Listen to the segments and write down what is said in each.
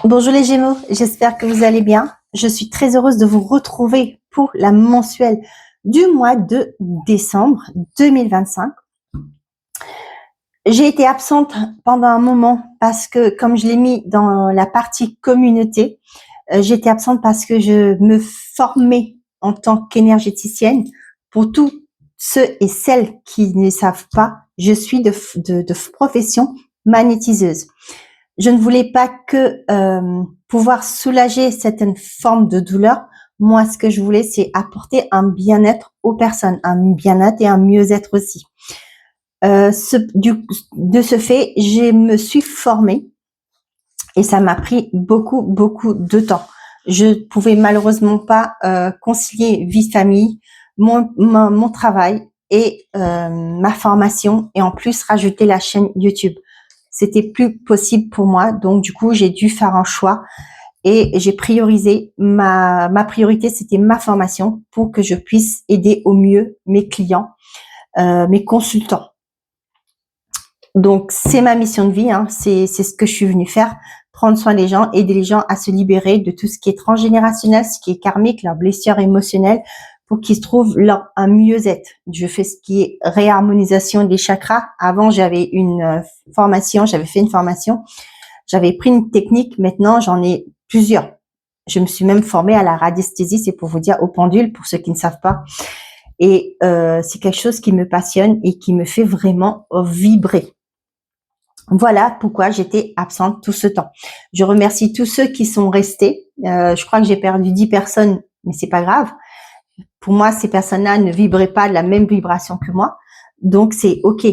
Bonjour les Gémeaux, j'espère que vous allez bien. Je suis très heureuse de vous retrouver pour la mensuelle du mois de décembre 2025. J'ai été absente pendant un moment parce que, comme je l'ai mis dans la partie communauté, j'étais absente parce que je me formais en tant qu'énergéticienne. Pour tous ceux et celles qui ne savent pas, je suis de profession magnétiseuse. Je ne voulais pas que pouvoir soulager certaines formes de douleur. Moi, ce que je voulais, c'est apporter un bien-être aux personnes, un bien-être et un mieux-être aussi. De ce fait, je me suis formée et ça m'a pris beaucoup, beaucoup de temps. Je pouvais malheureusement pas concilier vie famille, mon travail et ma formation et en plus rajouter la chaîne YouTube. C'était plus possible pour moi, donc du coup j'ai dû faire un choix et j'ai priorisé ma priorité, c'était ma formation pour que je puisse aider au mieux mes clients, mes consultants. Donc c'est ma mission de vie, hein, c'est ce que je suis venue faire, prendre soin des gens, aider les gens à se libérer de tout ce qui est transgénérationnel, ce qui est karmique, leurs blessures émotionnelles, pour qu'ils se trouvent un mieux-être. Je fais ce qui est réharmonisation des chakras. Avant, j'avais une formation, j'avais fait une formation, j'avais pris une technique, maintenant j'en ai plusieurs. Je me suis même formée à la radiesthésie, c'est pour vous dire, au pendule, pour ceux qui ne savent pas. Et c'est quelque chose qui me passionne et qui me fait vraiment vibrer. Voilà pourquoi j'étais absente tout ce temps. Je remercie tous ceux qui sont restés. Je crois que j'ai perdu 10 personnes, mais c'est pas grave. Pour moi, ces personnes-là ne vibraient pas de la même vibration que moi. Donc, c'est OK.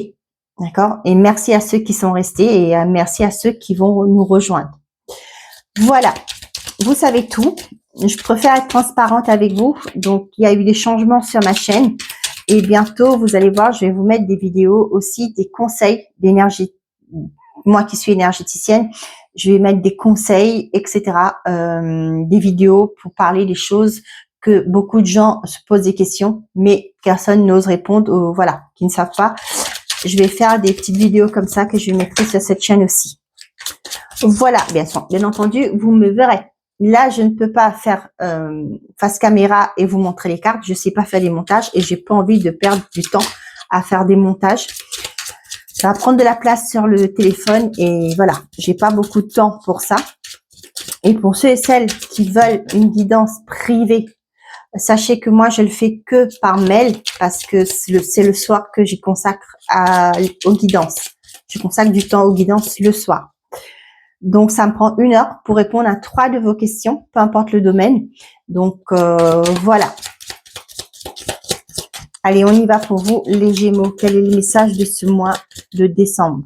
D'accord? Et merci à ceux qui sont restés et merci à ceux qui vont nous rejoindre. Voilà. Vous savez tout. Je préfère être transparente avec vous. Donc, il y a eu des changements sur ma chaîne. Et bientôt, vous allez voir, je vais vous mettre des vidéos aussi, des conseils d'énergie. Moi qui suis énergéticienne, je vais mettre des conseils, etc. Des vidéos pour parler des choses que beaucoup de gens se posent des questions, mais personne n'ose répondre, voilà, qui ne savent pas. Je vais faire des petites vidéos comme ça que je vais mettre sur cette chaîne aussi. Voilà, bien entendu, vous me verrez. Là, je ne peux pas faire face caméra et vous montrer les cartes. Je sais pas faire des montages et j'ai pas envie de perdre du temps à faire des montages. Ça va prendre de la place sur le téléphone et voilà, j'ai pas beaucoup de temps pour ça. Et pour ceux et celles qui veulent une guidance privée, sachez que moi, je le fais que par mail parce que c'est le soir que j'y consacre aux guidances. Je consacre du temps aux guidances le soir. Donc, ça me prend 1 heure pour répondre à 3 de vos questions, peu importe le domaine. Donc, voilà. Allez, on y va pour vous, les Gémeaux. Quel est le message de ce mois de décembre?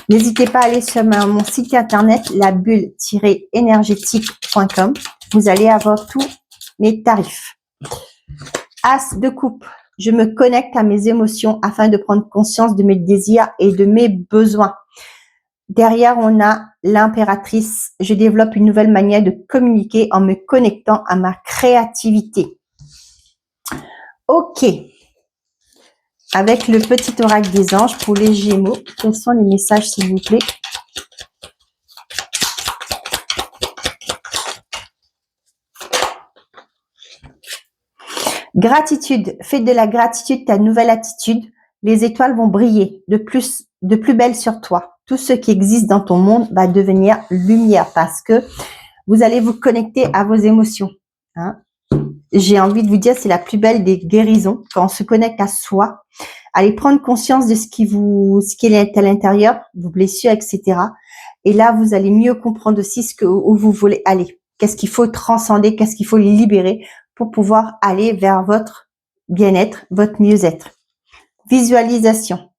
N'hésitez pas à aller sur mon site internet, labulle-énergétique.com. Vous allez avoir tous mes tarifs. As de coupe. Je me connecte à mes émotions afin de prendre conscience de mes désirs et de mes besoins. Derrière, on a l'impératrice. Je développe une nouvelle manière de communiquer en me connectant à ma créativité. Ok. Avec le petit oracle des anges pour les Gémeaux, quels sont les messages, s'il vous plaît? Gratitude. Fais de la gratitude ta nouvelle attitude. Les étoiles vont briller de plus belle sur toi. Tout ce qui existe dans ton monde va devenir lumière parce que vous allez vous connecter à vos émotions. Hein. J'ai envie de vous dire, c'est la plus belle des guérisons quand on se connecte à soi. Allez prendre conscience de ce qui est à l'intérieur, vos blessures, etc. Et là, vous allez mieux comprendre aussi où vous voulez aller. Qu'est-ce qu'il faut transcender, qu'est-ce qu'il faut libérer pour pouvoir aller vers votre bien-être, votre mieux-être. Visualisation.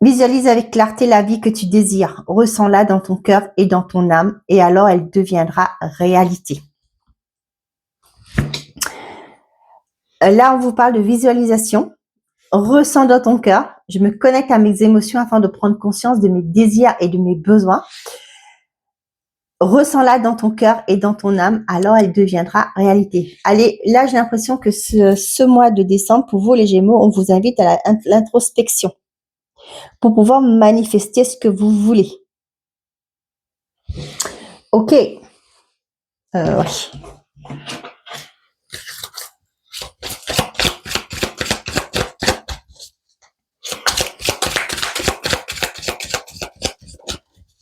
Visualise avec clarté la vie que tu désires. Ressens-la dans ton cœur et dans ton âme et alors elle deviendra réalité. Là, on vous parle de visualisation. Ressens dans ton cœur. Je me connecte à mes émotions afin de prendre conscience de mes désirs et de mes besoins. Ressens-la dans ton cœur et dans ton âme, alors elle deviendra réalité. Allez, là, j'ai l'impression que ce mois de décembre, pour vous les Gémeaux, on vous invite à l'introspection pour pouvoir manifester ce que vous voulez. Ok. Oui.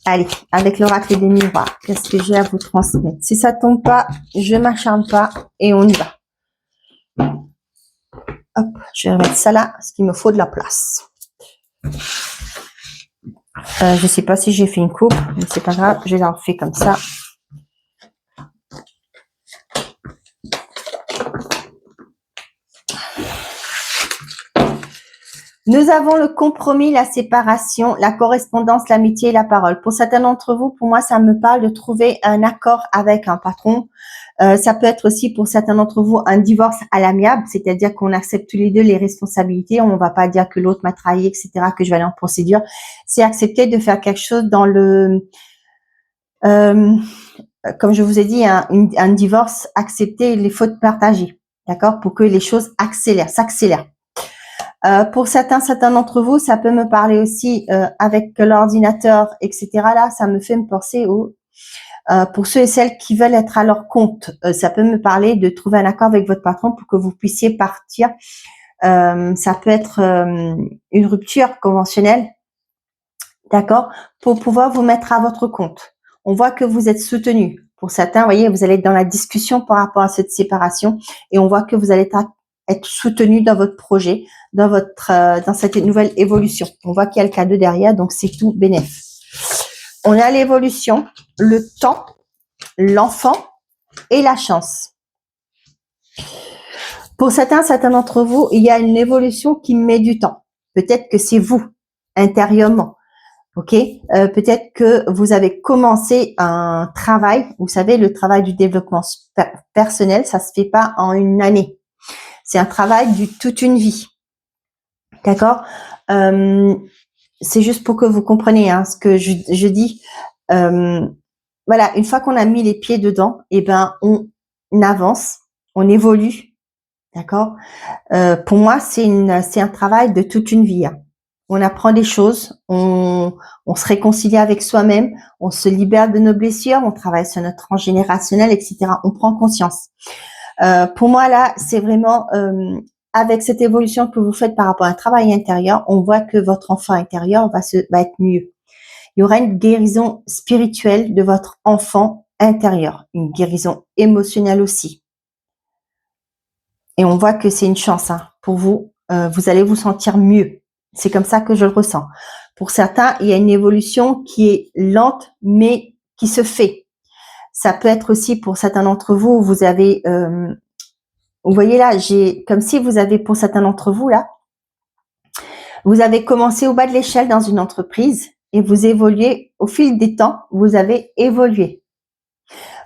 Allez, avec l'oracle des miroirs, qu'est-ce que j'ai à vous transmettre? Si ça tombe pas, je m'acharne pas et on y va. Hop, je vais remettre ça là, parce qu'il me faut de la place. Je sais pas si j'ai fait une coupe, mais c'est pas grave, je la refais comme ça. Nous avons le compromis, la séparation, la correspondance, l'amitié et la parole. Pour certains d'entre vous, pour moi, ça me parle de trouver un accord avec un patron. Ça peut être aussi pour certains d'entre vous un divorce à l'amiable, c'est-à-dire qu'on accepte tous les deux les responsabilités. On ne va pas dire que l'autre m'a trahi, etc., que je vais aller en procédure. C'est accepter de faire quelque chose dans le... comme je vous ai dit, un divorce, accepter les fautes partagées, d'accord, pour que les choses s'accélèrent. Pour certains d'entre vous, ça peut me parler aussi avec l'ordinateur, etc. Là, ça me fait me penser pour ceux et celles qui veulent être à leur compte. Ça peut me parler de trouver un accord avec votre patron pour que vous puissiez partir. Ça peut être une rupture conventionnelle, d'accord, pour pouvoir vous mettre à votre compte. On voit que vous êtes soutenu. Pour certains, vous voyez, vous allez être dans la discussion par rapport à cette séparation et on voit que vous allez être soutenu dans votre projet, dans cette nouvelle évolution. On voit qu'il y a le cadeau derrière, donc c'est tout bénéf. On a l'évolution, le temps, l'enfant et la chance. Pour certains d'entre vous, il y a une évolution qui met du temps. Peut-être que c'est vous, intérieurement. Ok, peut-être que vous avez commencé un travail. Vous savez, le travail du développement personnel, ça se fait pas en une année. C'est un travail de toute une vie. D'accord. C'est juste pour que vous compreniez ce que je dis. Voilà, une fois qu'on a mis les pieds dedans, eh ben on avance, on évolue. D'accord. Pour moi, c'est un travail de toute une vie. On apprend des choses, on se réconcilie avec soi-même, on se libère de nos blessures, on travaille sur notre transgénérationnel, etc. On prend conscience. Pour moi, là, c'est vraiment avec cette évolution que vous faites par rapport à un travail intérieur, on voit que votre enfant intérieur va être mieux. Il y aura une guérison spirituelle de votre enfant intérieur, une guérison émotionnelle aussi. Et on voit que c'est une chance pour vous. Vous allez vous sentir mieux. C'est comme ça que je le ressens. Pour certains, il y a une évolution qui est lente, mais qui se fait. Ça peut être aussi pour certains d'entre vous, vous avez, vous voyez là, comme si vous avez pour certains d'entre vous là, vous avez commencé au bas de l'échelle dans une entreprise et vous évoluez au fil des temps, vous avez évolué.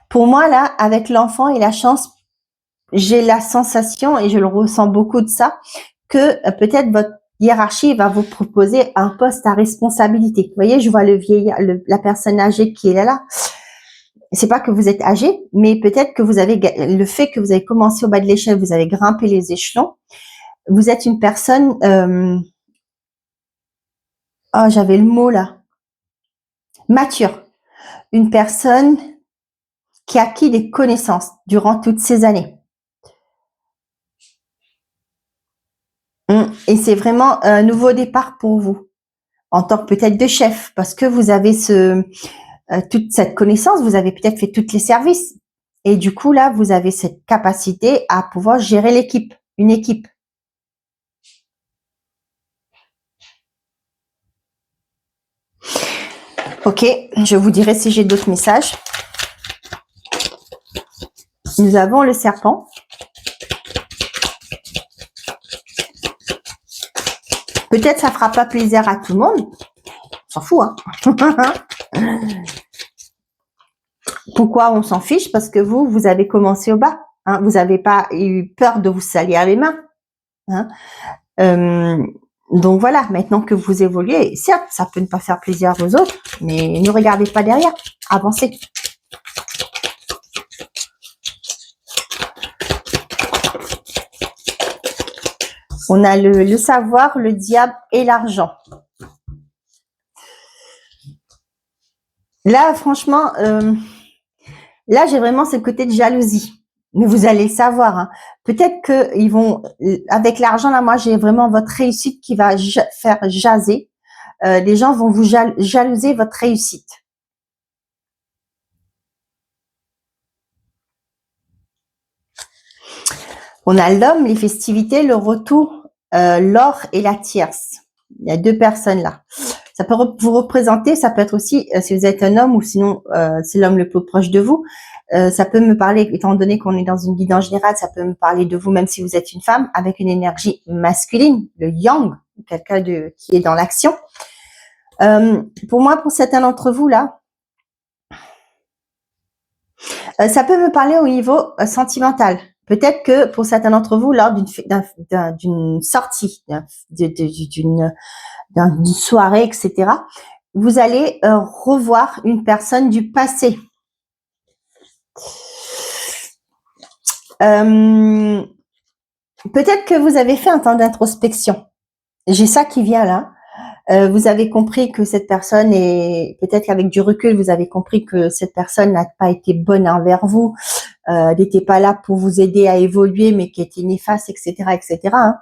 Pour moi là, avec l'enfant et la chance, j'ai la sensation, et je le ressens beaucoup de ça, que peut-être votre hiérarchie va vous proposer un poste à responsabilité. Vous voyez, je vois la personne âgée qui est là. C'est pas que vous êtes âgé, mais peut-être que le fait que vous avez commencé au bas de l'échelle, vous avez grimpé les échelons. Vous êtes une personne, j'avais le mot là, mature. Une personne qui a acquis des connaissances durant toutes ces années. Et c'est vraiment un nouveau départ pour vous, en tant que peut-être de chef, parce que vous avez toute cette connaissance, vous avez peut-être fait tous les services. Et du coup, là, vous avez cette capacité à pouvoir gérer une équipe. Ok, je vous dirai si j'ai d'autres messages. Nous avons le serpent. Peut-être ça fera pas plaisir à tout le monde. On s'en fout, Pourquoi on s'en fiche? Parce que vous avez commencé au bas. Vous n'avez pas eu peur de vous salir les mains. Donc voilà, maintenant que vous évoluez, certes, ça peut ne pas faire plaisir aux autres, mais ne regardez pas derrière, avancez. On a le savoir, le diable et l'argent. Là, franchement, Là, j'ai vraiment ce côté de jalousie. Mais vous allez le savoir. Hein. Peut-être que ils vont, avec l'argent là, moi, j'ai vraiment votre réussite qui va faire jaser. Les gens vont vous jalouser votre réussite. On a l'homme, les festivités, le retour, l'or et la tierce. Il y a 2 personnes là. Ça peut vous représenter, ça peut être aussi, si vous êtes un homme ou sinon c'est l'homme le plus proche de vous, ça peut me parler, étant donné qu'on est dans une guidance générale, ça peut me parler de vous même si vous êtes une femme, avec une énergie masculine, le yang, quelqu'un qui est dans l'action. Pour moi, pour certains d'entre vous là, ça peut me parler au niveau sentimental. Peut-être que pour certains d'entre vous, lors d'une sortie, d'une soirée, etc., vous allez revoir une personne du passé. Peut-être que vous avez fait un temps d'introspection. J'ai ça qui vient là. Vous avez compris que cette personne est, peut-être qu'avec du recul, vous avez compris que cette personne n'a pas été bonne envers vous, n'était pas là pour vous aider à évoluer, mais qui était néfaste, etc., etc. Hein.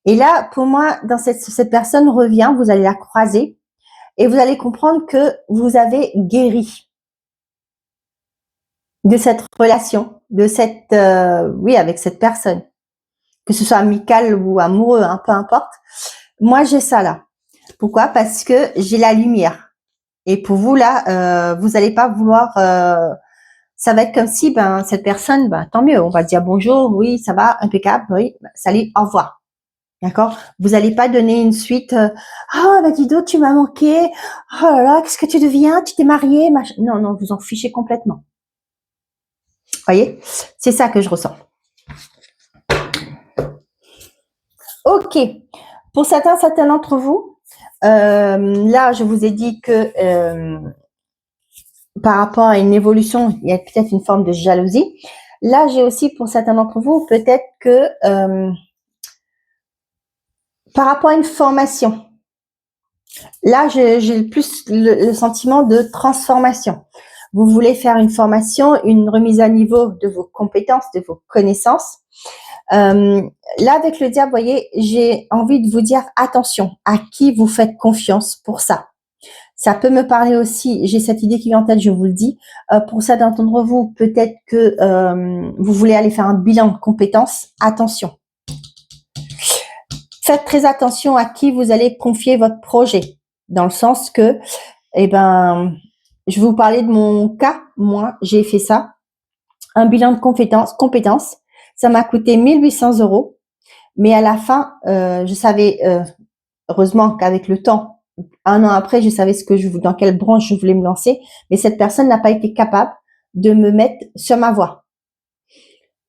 Et là, pour moi, dans cette personne revient, vous allez la croiser et vous allez comprendre que vous avez guéri de cette relation, de cette, oui, avec cette personne, que ce soit amical ou amoureux, hein, peu importe. Moi, j'ai ça là. Pourquoi? Parce que j'ai la lumière. Et pour vous là, vous n'allez pas vouloir. Ça va être comme si, ben, cette personne, ben, tant mieux. On va dire bonjour, oui, ça va, impeccable, oui, salut, au revoir. D'accord? Vous n'allez pas donner une suite. Ah, bah dis donc, tu m'as manqué. Oh là là, qu'est-ce que tu deviens? Tu t'es marié, machin. Non, non, vous en fichez complètement. Voyez? C'est ça que je ressens. Ok. Pour certains d'entre vous, là, je vous ai dit que par rapport à une évolution, il y a peut-être une forme de jalousie. Là, j'ai aussi pour certains d'entre vous, peut-être que par rapport à une formation, là, j'ai plus le sentiment de transformation. Vous voulez faire une formation, une remise à niveau de vos compétences, de vos connaissances. Là, avec le diable, vous voyez, j'ai envie de vous dire attention, à qui vous faites confiance pour ça. Ça peut me parler aussi, j'ai cette idée qui vient en tête, je vous le dis. Pour ça, d'entendre vous, peut-être que vous voulez aller faire un bilan de compétences. Attention. Faites très attention à qui vous allez confier votre projet. Dans le sens que, eh ben, je vais vous parler de mon cas. Moi, j'ai fait ça. Un bilan de compétences. Ça m'a coûté 1800 €. Mais à la fin, je savais, heureusement qu'avec le temps, 1 an après, je savais dans quelle branche je voulais me lancer. Mais cette personne n'a pas été capable de me mettre sur ma voie.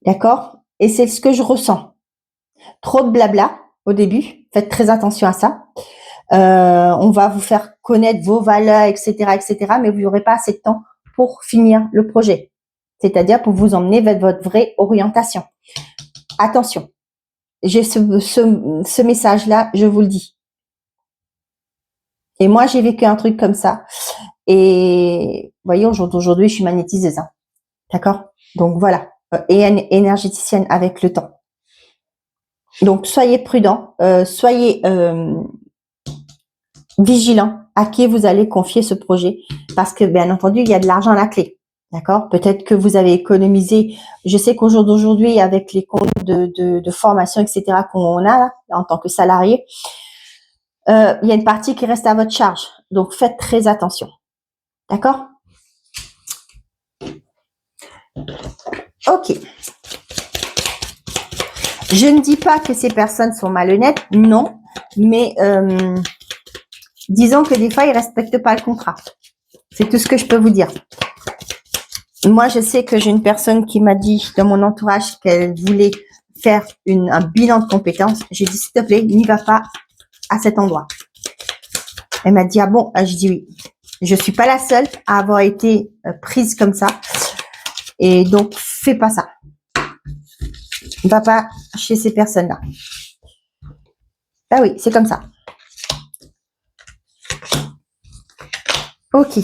D'accord? Et c'est ce que je ressens. Trop de blabla au début. Faites très attention à ça. On va vous faire connaître vos valeurs, etc., etc., mais vous n'aurez pas assez de temps pour finir le projet. C'est-à-dire pour vous emmener vers votre vraie orientation. Attention. J'ai ce message-là, je vous le dis. Et moi, j'ai vécu un truc comme ça. Et vous voyez, aujourd'hui, je suis magnétiseuse. Hein. D'accord? Donc voilà. Et énergéticienne avec le temps. Donc soyez prudents, soyez vigilants à qui vous allez confier ce projet. Parce que, bien entendu, il y a de l'argent à la clé. D'accord? Peut-être que vous avez économisé. Je sais qu'au jour d'aujourd'hui, avec les comptes de formation, etc., qu'on a là, en tant que salarié, il y a une partie qui reste à votre charge. Donc, faites très attention. D'accord? Ok. Je ne dis pas que ces personnes sont malhonnêtes, non. Mais disons que des fois, ils ne respectent pas le contrat. C'est tout ce que je peux vous dire. Moi, je sais que j'ai une personne qui m'a dit dans mon entourage qu'elle voulait faire un bilan de compétences. J'ai dit, s'il te plaît, n'y va pas à cet endroit. Elle m'a dit, ah bon? Je dis oui. Je suis pas la seule à avoir été prise comme ça. Et donc, fais pas ça. Ne va pas chez ces personnes-là. Ah oui, c'est comme ça. Ok.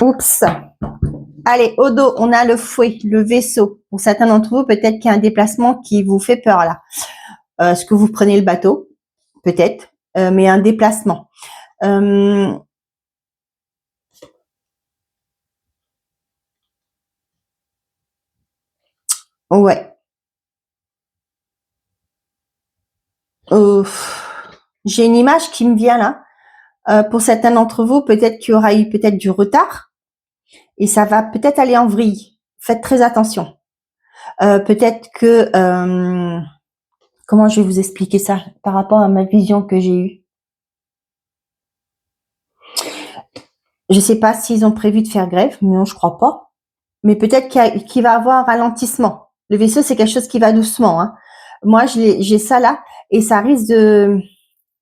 Oups. Allez, au dos, on a le fouet, le vaisseau. Pour certains d'entre vous, peut-être qu'il y a un déplacement qui vous fait peur là. Est-ce que vous prenez le bateau? Peut-être, mais un déplacement. Ouais. J'ai une image qui me vient là. Pour certains d'entre vous, peut-être qu'il y aura eu peut-être du retard et ça va peut-être aller en vrille. Faites très attention. Peut-être que comment je vais vous expliquer ça par rapport à ma vision que j'ai eue. Je sais pas s'ils ont prévu de faire grève, non, je crois pas. Mais peut-être qu'il va y avoir un ralentissement. Le vaisseau, c'est quelque chose qui va doucement. Hein. Moi, j'ai ça là et ça risque de,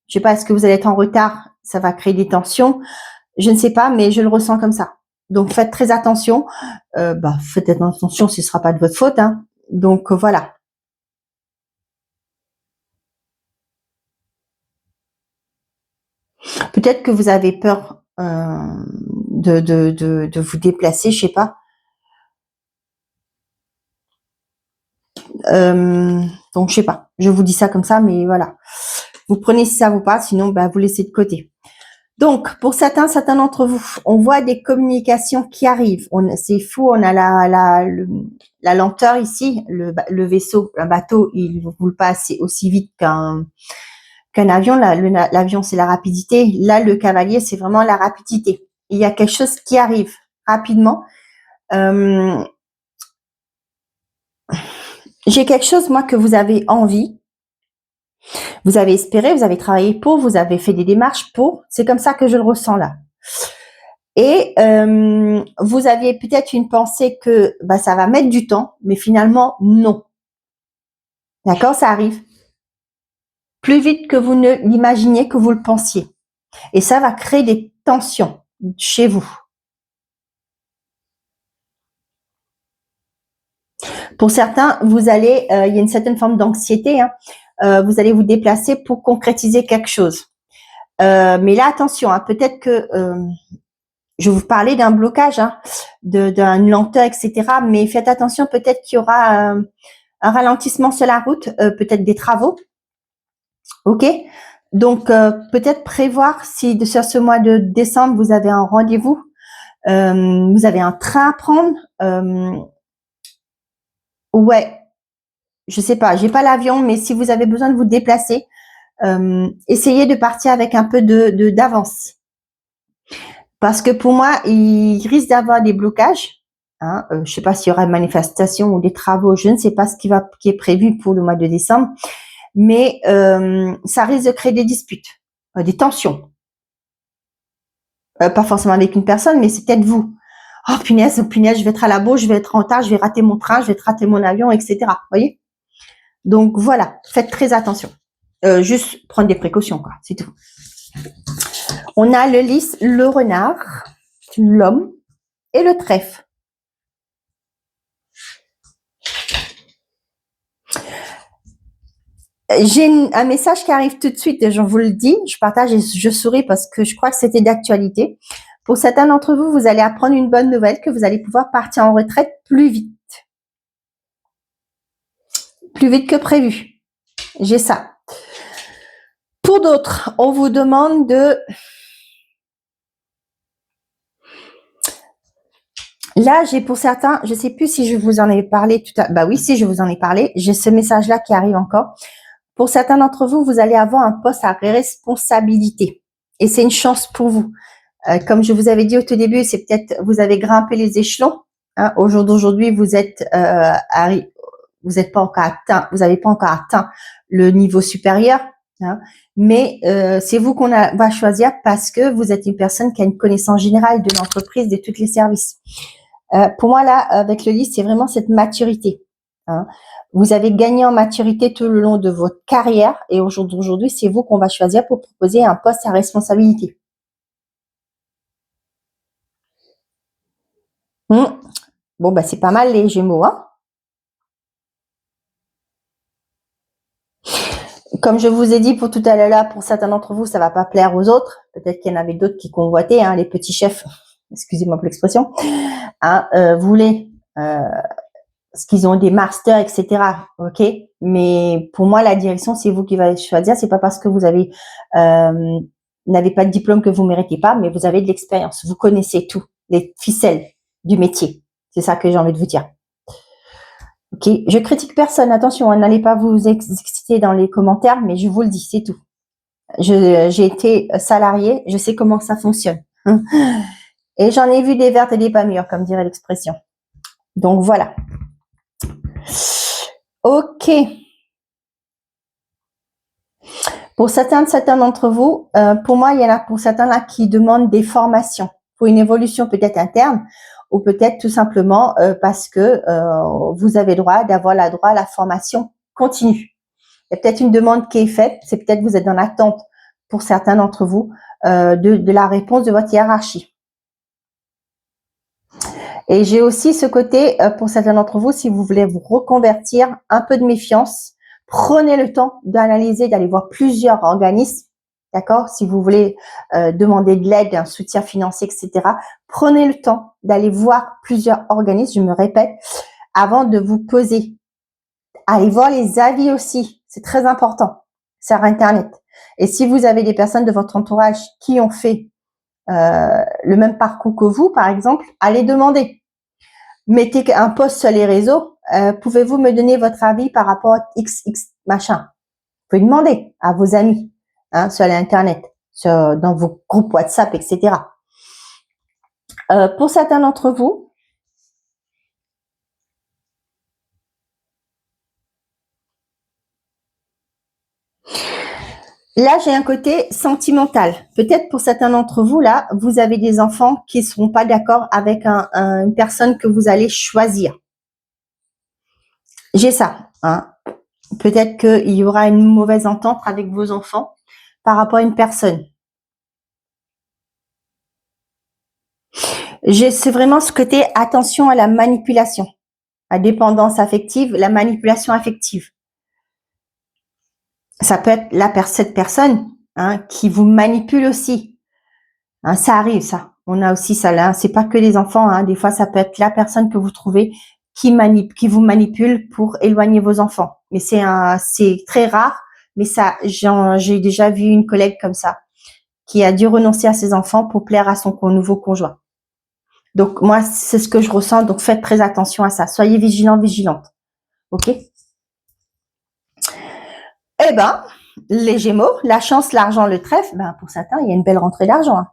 je sais pas, est-ce que vous allez être en retard? Ça va créer des tensions. Je ne sais pas, mais je le ressens comme ça. Donc, faites très attention. Faites attention, ce ne sera pas de votre faute. Hein. Donc, voilà. Peut-être que vous avez peur de vous déplacer, je sais pas. Donc, je sais pas. Je vous dis ça comme ça, mais voilà. Vous prenez si ça vous passe, sinon, vous laissez de côté. Donc, pour certains d'entre vous, on voit des communications qui arrivent. C'est fou, on a la lenteur ici. Le vaisseau, un bateau, il ne roule pas aussi vite qu'un avion. L'avion, c'est la rapidité. Là, le cavalier, c'est vraiment la rapidité. Il y a quelque chose qui arrive rapidement. J'ai quelque chose, moi, que vous avez envie. Vous avez espéré, vous avez travaillé pour, vous avez fait des démarches pour. C'est comme ça que je le ressens là. Et vous aviez peut-être une pensée que ça va mettre du temps, mais finalement, non. D'accord? Ça arrive plus vite que vous ne l'imaginiez, que vous le pensiez. Et ça va créer des tensions chez vous. Pour certains, vous allez, il y a une certaine forme d'anxiété, hein, vous allez vous déplacer pour concrétiser quelque chose. Mais là, attention, hein, peut-être que je vais vous parler d'un blocage, hein, d'une lenteur, etc. Mais faites attention, peut-être qu'il y aura un ralentissement sur la route, peut-être des travaux. Ok. Donc peut-être prévoir si sur ce mois de décembre vous avez un rendez-vous, vous avez un train à prendre. Ouais, je sais pas, j'ai pas l'avion, mais si vous avez besoin de vous déplacer, essayez de partir avec un peu d'avance. Parce que pour moi, il risque d'avoir des blocages. Hein, je ne sais pas s'il y aura une manifestation ou des travaux, je ne sais pas ce qui est prévu pour le mois de décembre, mais ça risque de créer des disputes, des tensions. Pas forcément avec une personne, mais c'est peut-être vous. Oh punaise, je vais être à la bourre, je vais être en retard, je vais rater mon train, je vais rater mon avion, etc. Vous voyez? Donc voilà, faites très attention. Juste prendre des précautions, quoi, c'est tout. On a le lys, le renard, l'homme et le trèfle. J'ai un message qui arrive tout de suite, je vous le dis, je partage et je souris parce que je crois que c'était d'actualité. Pour certains d'entre vous, vous allez apprendre une bonne nouvelle, que vous allez pouvoir partir en retraite plus vite. Plus vite que prévu. J'ai ça. Pour d'autres, on vous demande de... Là, j'ai pour certains, je ne sais plus si je vous en ai parlé tout à l'heure. Bah oui, si je vous en ai parlé. J'ai ce message-là qui arrive encore. Pour certains d'entre vous, vous allez avoir un poste à responsabilité. Et c'est une chance pour vous. Comme je vous avais dit au tout début, c'est peut-être vous avez grimpé les échelons. Hein, au jour d'aujourd'hui, vous êtes vous n'êtes pas encore atteint, vous n'avez pas encore atteint le niveau supérieur. Hein, mais c'est vous qu'on va choisir parce que vous êtes une personne qui a une connaissance générale de l'entreprise, de tous les services. Pour moi là, avec le livre, c'est vraiment cette maturité. Hein. Vous avez gagné en maturité tout le long de votre carrière et aujourd'hui, c'est vous qu'on va choisir pour proposer un poste à responsabilité. Bon, c'est pas mal les Gémeaux, hein. Comme je vous ai dit pour tout à l'heure, pour certains d'entre vous, ça va pas plaire aux autres. Peut-être qu'il y en avait d'autres qui convoitaient, hein, les petits chefs. excusez-moi pour l'expression, hein, voulez, parce qu'ils ont des masters, etc. Ok, mais pour moi, la direction, c'est vous qui va choisir. C'est pas parce que vous avez n'avez pas de diplôme que vous méritez pas, mais vous avez de l'expérience. Vous connaissez tout, les ficelles du métier. C'est ça que j'ai envie de vous dire. Ok, je critique personne. Attention, hein, n'allez pas vous exciter dans les commentaires, mais je vous le dis, c'est tout. J'ai été salariée, je sais comment ça fonctionne. Et j'en ai vu des vertes et des pas mûres, comme dirait l'expression. Donc voilà. Ok. Pour certains d'entre vous, pour moi, il y en a pour certains là qui demandent des formations pour une évolution peut-être interne ou peut-être tout simplement parce que vous avez droit d'avoir la droit à la formation continue. Il y a peut-être une demande qui est faite, c'est peut-être vous êtes dans l'attente pour certains d'entre vous de la réponse de votre hiérarchie. Et j'ai aussi ce côté, pour certains d'entre vous, si vous voulez vous reconvertir, un peu de méfiance, prenez le temps d'analyser, d'aller voir plusieurs organismes, d'accord? Si vous voulez demander de l'aide, un soutien financier, etc., prenez le temps d'aller voir plusieurs organismes, je me répète, avant de vous poser. Allez voir les avis aussi, c'est très important, sur Internet. Et si vous avez des personnes de votre entourage qui ont fait le même parcours que vous, par exemple, allez demander. Mettez un post sur les réseaux. Pouvez-vous me donner votre avis par rapport à XX machin? Vous pouvez demander à vos amis hein, sur l'internet, dans vos groupes WhatsApp, etc. Pour certains d'entre vous, là, j'ai un côté sentimental. Peut-être pour certains d'entre vous, là, vous avez des enfants qui ne seront pas d'accord avec une personne que vous allez choisir. J'ai ça. Hein. Peut-être qu'il y aura une mauvaise entente avec vos enfants par rapport à une personne. C'est vraiment ce côté attention à la manipulation, à dépendance affective, la manipulation affective. Ça peut être cette personne hein, qui vous manipule aussi. Hein, ça arrive, ça. On a aussi ça là. C'est pas que les enfants. Hein. Des fois, ça peut être la personne que vous trouvez qui vous manipule pour éloigner vos enfants. Mais c'est très rare. Mais ça, j'ai déjà vu une collègue comme ça qui a dû renoncer à ses enfants pour plaire à son nouveau conjoint. Donc, moi, c'est ce que je ressens. Donc, faites très attention à ça. Soyez vigilants, vigilantes. OK? Eh ben, les Gémeaux, la chance, l'argent, le trèfle, ben, pour certains, il y a une belle rentrée d'argent. Hein.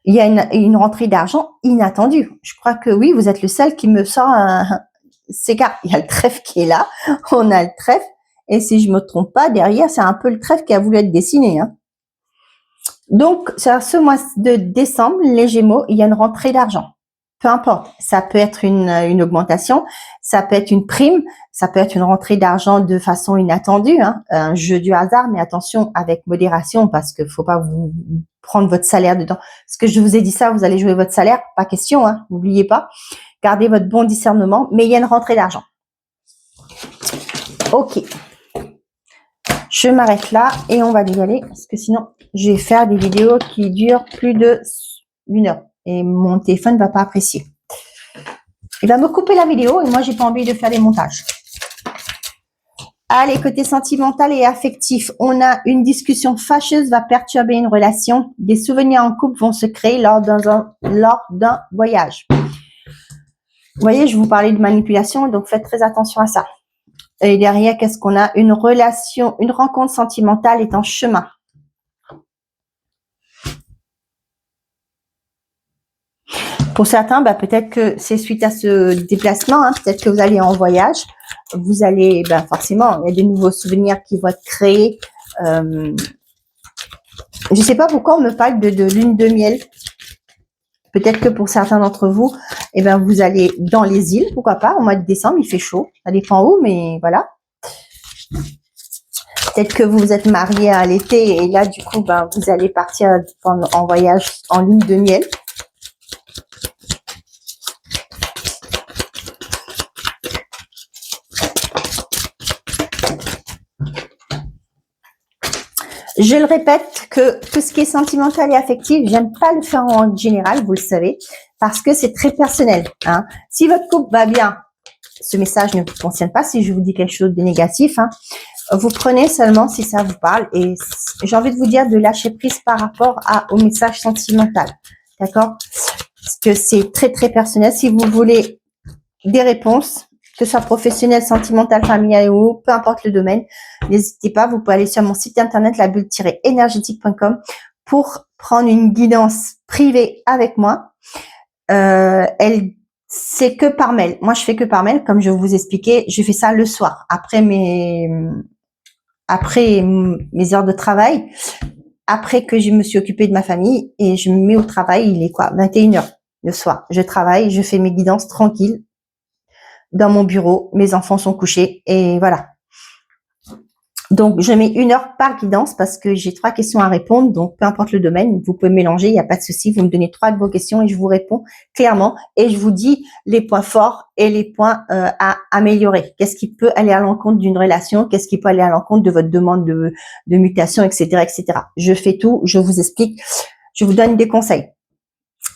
Il y a une rentrée d'argent inattendue. Je crois que oui, vous êtes le seul qui me sort ces cartes. Il y a le trèfle qui est là. On a le trèfle. Et si je me trompe pas, derrière, c'est un peu le trèfle qui a voulu être dessiné. Hein. Donc, sur ce mois de décembre, les Gémeaux, il y a une rentrée d'argent. Peu importe, ça peut être une augmentation, ça peut être une prime, ça peut être une rentrée d'argent de façon inattendue, hein, un jeu du hasard, mais attention avec modération parce que faut pas vous prendre votre salaire dedans. Parce que je vous ai dit ça, vous allez jouer votre salaire, pas question, hein, n'oubliez pas. Gardez votre bon discernement, mais il y a une rentrée d'argent. Ok. Je m'arrête là et on va y aller parce que sinon, je vais faire des vidéos qui durent plus de 1 heure et mon téléphone ne va pas apprécier. Il va me couper la vidéo et moi, j'ai pas envie de faire des montages. Allez, côté sentimental et affectif, on a une discussion fâcheuse va perturber une relation. Des souvenirs en couple vont se créer lors d'un voyage. Vous voyez, je vous parlais de manipulation, donc faites très attention à ça. Et derrière, qu'est-ce qu'on a? Une rencontre sentimentale est en chemin. Pour certains, bah, peut-être que c'est suite à ce déplacement, hein, peut-être que vous allez en voyage, vous allez, bah, forcément, il y a des nouveaux souvenirs qui vont être créés. Je ne sais pas pourquoi on me parle de lune de miel. Peut-être que pour certains d'entre vous, eh ben, vous allez dans les îles, pourquoi pas, au mois de décembre, il fait chaud. Ça dépend où, mais voilà. Peut-être que vous êtes mariés à l'été et là, du coup, ben, vous allez partir en voyage en lune de miel. Je le répète que tout ce qui est sentimental et affectif, j'aime pas le faire en général, vous le savez, parce que c'est très personnel. Hein. Si votre couple va bien, ce message ne vous concerne pas. Si je vous dis quelque chose de négatif, hein, vous prenez seulement si ça vous parle. Et j'ai envie de vous dire de lâcher prise par rapport au message sentimental. D'accord? Parce que c'est très, très personnel. Si vous voulez des réponses, que ce soit professionnel, sentimental, familial ou peu importe le domaine, n'hésitez pas. Vous pouvez aller sur mon site internet labulle-énergétique.com pour prendre une guidance privée avec moi. C'est que par mail. Moi, je fais que par mail, comme je vous expliquais. Je fais ça le soir, après mes heures de travail, après que je me suis occupée de ma famille, et je me mets au travail. Il est quoi, 21h le soir. Je travaille, je fais mes guidances tranquilles dans mon bureau. Mes enfants sont couchés et voilà. Donc, je mets 1 heure par guidance parce que j'ai 3 questions à répondre. Donc, peu importe le domaine, vous pouvez mélanger, il n'y a pas de souci. Vous me donnez 3 de vos questions et je vous réponds clairement. Et je vous dis les points forts et les points à améliorer. Qu'est-ce qui peut aller à l'encontre d'une relation? Qu'est-ce qui peut aller à l'encontre de votre demande de mutation, etc., etc. Je fais tout, je vous explique, je vous donne des conseils.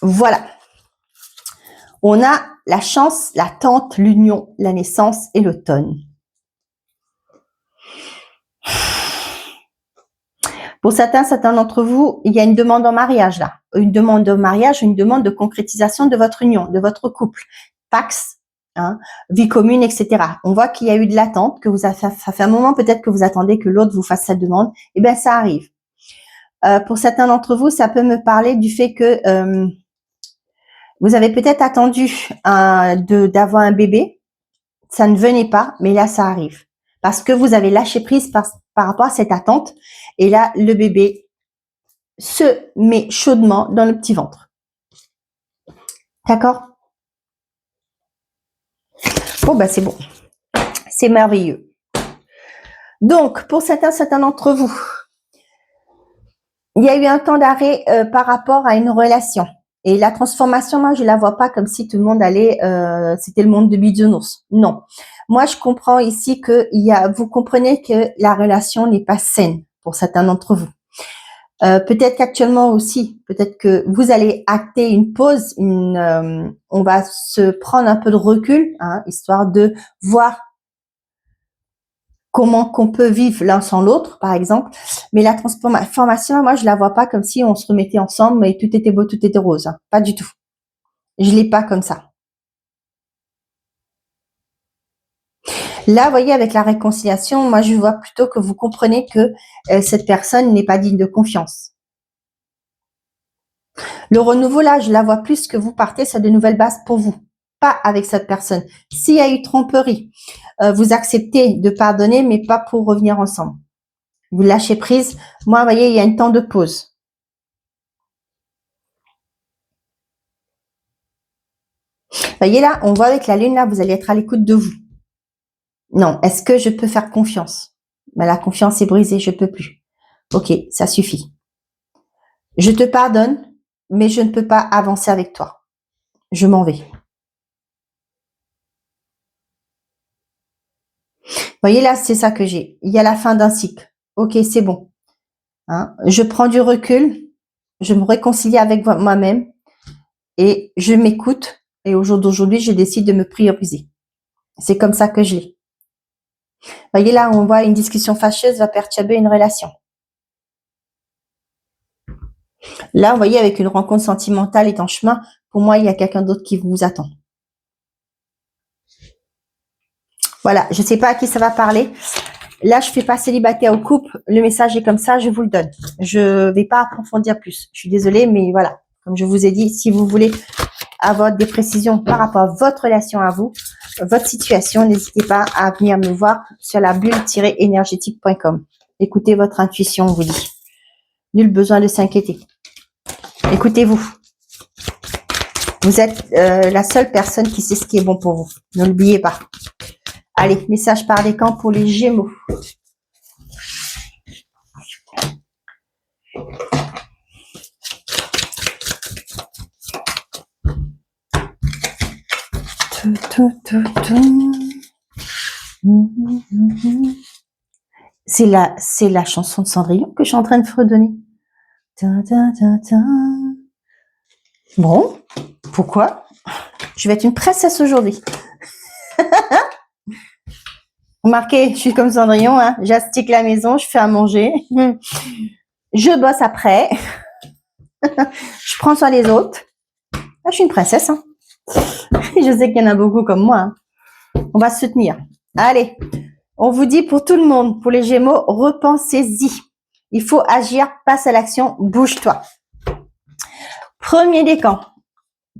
Voilà. On a la chance, l'attente, l'union, la naissance et l'automne. Pour certains d'entre vous, il y a une demande en mariage là. Une demande de mariage, une demande de concrétisation de votre union, de votre couple. Pax, hein, vie commune, etc. On voit qu'il y a eu de l'attente, que ça fait un moment peut-être que vous attendez que l'autre vous fasse cette demande. Eh bien, ça arrive. Pour certains d'entre vous, ça peut me parler du fait que vous avez peut-être attendu d'avoir un bébé. Ça ne venait pas, mais là, ça arrive. Parce que vous avez lâché prise par rapport à cette attente. Et là, le bébé se met chaudement dans le petit ventre. D'accord? Bon, ben c'est bon. C'est merveilleux. Donc, pour certains d'entre vous, il y a eu un temps d'arrêt par rapport à une relation. Et la transformation, moi, je la vois pas comme si tout le monde allait, c'était le monde de bisounours. Non. Moi, je comprends ici que vous comprenez que la relation n'est pas saine pour certains d'entre vous. Peut-être qu'actuellement aussi, peut-être que vous allez acter une pause, on va se prendre un peu de recul, hein, histoire de voir comment qu'on peut vivre l'un sans l'autre, par exemple. Mais la transformation, moi, je la vois pas comme si on se remettait ensemble et tout était beau, tout était rose. Hein. Pas du tout. Je l'ai pas comme ça. Là, vous voyez, avec la réconciliation, moi, je vois plutôt que vous comprenez que cette personne n'est pas digne de confiance. Le renouveau, là, je la vois plus que vous partez sur de nouvelles bases pour vous, pas avec cette personne. S'il y a eu tromperie, vous acceptez de pardonner, mais pas pour revenir ensemble. Vous lâchez prise. Moi, vous voyez, il y a un temps de pause. Vous voyez là, on voit avec la lune, là, vous allez être à l'écoute de vous. Non, est-ce que je peux faire confiance? Ben, la confiance est brisée, je peux plus. Ok, ça suffit. Je te pardonne, mais je ne peux pas avancer avec toi. Je m'en vais. Vous voyez là, c'est ça que j'ai. Il y a la fin d'un cycle. Ok, c'est bon. Hein, je prends du recul, je me réconcilie avec moi-même et je m'écoute. Et au jour d'aujourd'hui, je décide de me prioriser. C'est comme ça que je l'ai. Vous voyez là, on voit une discussion fâcheuse va perturber une relation. Là, vous voyez, avec une rencontre sentimentale est en chemin, pour moi, il y a quelqu'un d'autre qui vous attend. Voilà, je ne sais pas à qui ça va parler. Là, je ne fais pas célibataire au couple. Le message est comme ça, je vous le donne. Je ne vais pas approfondir plus. Je suis désolée, mais voilà. Comme je vous ai dit, si vous voulez avoir des précisions par rapport à votre relation à vous, votre situation, n'hésitez pas à venir me voir sur la bulle-énergétique.com. Écoutez votre intuition, on vous dit. Nul besoin de s'inquiéter. Écoutez-vous. Vous êtes la seule personne qui sait ce qui est bon pour vous. Ne l'oubliez pas. Allez, message par décan pour les Gémeaux. C'est la chanson de Cendrillon que je suis en train de fredonner. Ta, ta, ta, ta. Bon, pourquoi? Je vais être une princesse aujourd'hui. Remarquez, je suis comme Cendrillon, hein. J'astique la maison, je fais à manger. Je bosse après. Je prends soin des autres. Ah, je suis une princesse. Hein. Je sais qu'il y en a beaucoup comme moi. Hein. On va se soutenir. Allez, on vous dit pour tout le monde, pour les Gémeaux, repensez-y. Il faut agir, passe à l'action, bouge-toi. Premier décan,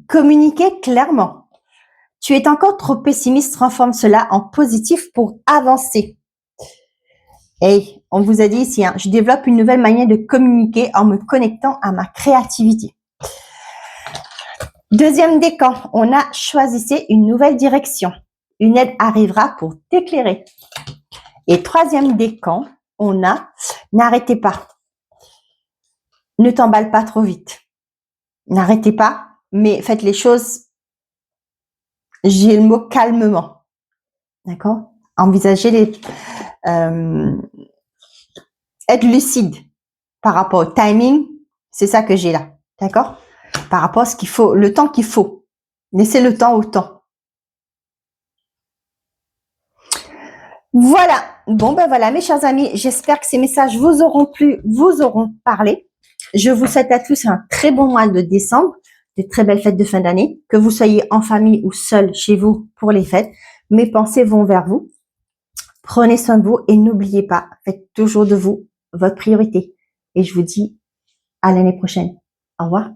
communiquer clairement. Tu es encore trop pessimiste, transforme cela en positif pour avancer. Hey, on vous a dit ici, hein, je développe une nouvelle manière de communiquer en me connectant à ma créativité. Deuxième décan, on a choisissez une nouvelle direction. Une aide arrivera pour t'éclairer. Et troisième décan, on a n'arrêtez pas. Ne t'emballe pas trop vite. N'arrêtez pas, mais faites les choses, j'ai le mot calmement. D'accord? Envisagez les... être lucide par rapport au timing, c'est ça que j'ai là. D'accord? Par rapport à ce qu'il faut, le temps qu'il faut. Laissez le temps au temps. Voilà. Bon, ben voilà, mes chers amis, j'espère que ces messages vous auront plu, vous auront parlé. Je vous souhaite à tous un très bon mois de décembre, de très belles fêtes de fin d'année, que vous soyez en famille ou seul chez vous pour les fêtes. Mes pensées vont vers vous. Prenez soin de vous et n'oubliez pas, faites toujours de vous votre priorité. Et je vous dis à l'année prochaine. Au revoir.